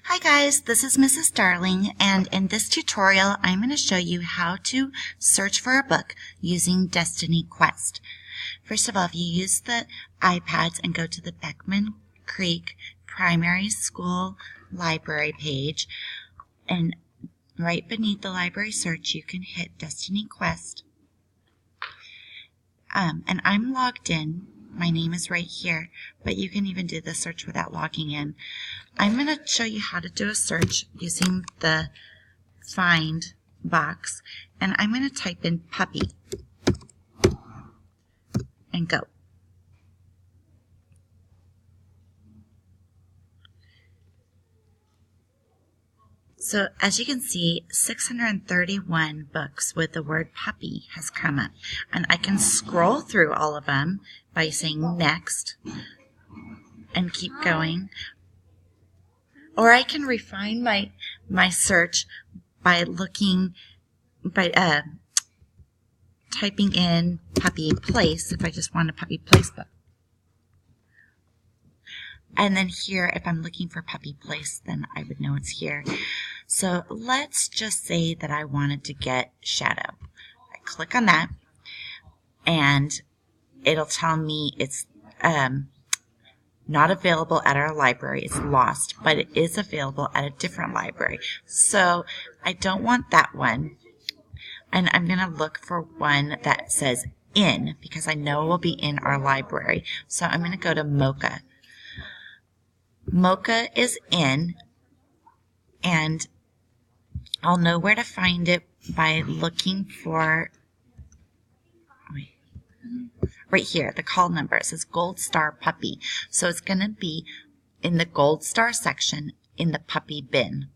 Hi guys, this is Mrs. Darling, and in this tutorial I'm going to show you how to search for a book using Destiny Quest. First of all, if you use the iPads and go to the Beckman Creek Primary School Library page, and right beneath the library search you can hit Destiny Quest. And I'm logged in. My name is right here, but you can even do the search without logging in. I'm going to show you how to do a search using the find box, and I'm going to type in puppy and go. So as you can see, 631 books with the word puppy has come up, and I can scroll through all of them by saying next and keep going. Or I can refine my search by typing in puppy place if I just want a puppy place book. And then here, if I'm looking for puppy place, then I would know it's here. So let's just say that I wanted to get Shadow. I click on that, and it'll tell me it's not available at our library. It's lost, but it is available at a different library. So I don't want that one, and I'm going to look for one that says in, because I know it will be in our library. So I'm going to go to Mocha. Mocha is in, and I'll know where to find it by looking for, right here, the call number. It says Gold Star Puppy. So it's going to be in the Gold Star section in the puppy bin.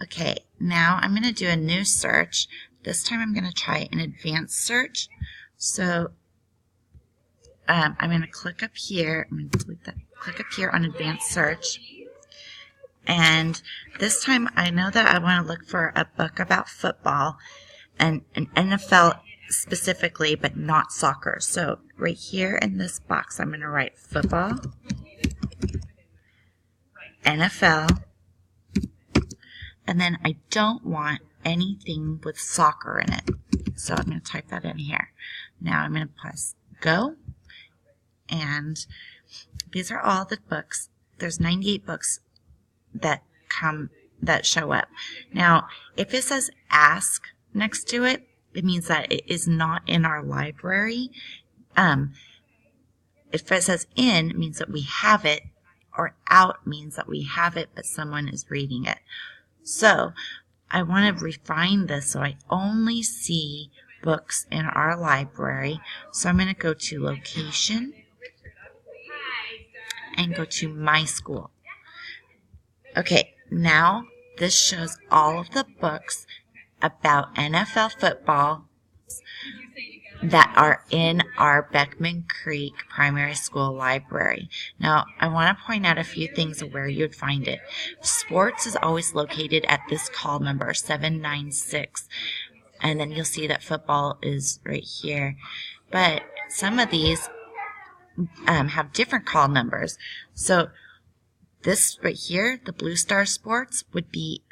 Okay, now I'm going to do a new search. This time I'm going to try an advanced search. So I'm going to click up here. I'm going to delete that. Click up here on advanced search. And this time I know that I want to look for a book about football and an NFL specifically, but not soccer. So right here in this box, I'm going to write football, NFL, and then I don't want anything with soccer in it. So I'm going to type that in here. Now I'm going to press go, and these are all the books. There's 98 books that show up. Now, if it says ask next to it, it means that it is not in our library. If it says in, it means that we have it, or out means that we have it, but someone is reading it. So I want to refine this so I only see books in our library. So I'm going to go to location and go to my school. Okay, now this shows all of the books about NFL football that are in our Beckman Creek Primary School Library. Now, I want to point out a few things of where you'd find it. Sports is always located at this call number, 796. And then you'll see that football is right here. But some of these have different call numbers. So this right here, the Blue Star Sports,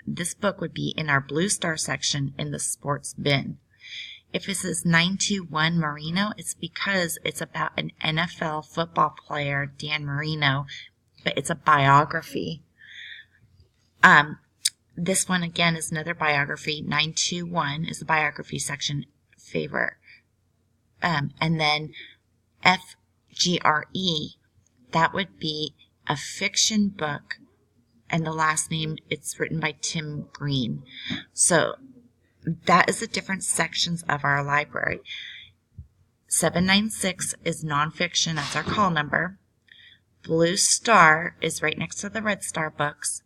this book would be in our Blue Star section in the sports bin. If it says 921 Marino, it's because it's about an NFL football player, Dan Marino, but it's a biography. This one, again, is another biography. 921 is the biography section favor. And then FGRE, that would be a fiction book, and the last name, it's written by Tim Green. So that is the different sections of our library. 796 is nonfiction, that's our call number. Blue Star is right next to the Red Star books.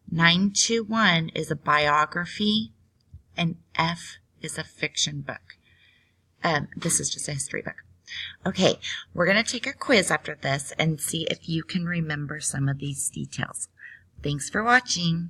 921 is a biography, and F is a fiction book. This is just a history book. Okay, we're going to take a quiz after this and see if you can remember some of these details. Thanks for watching.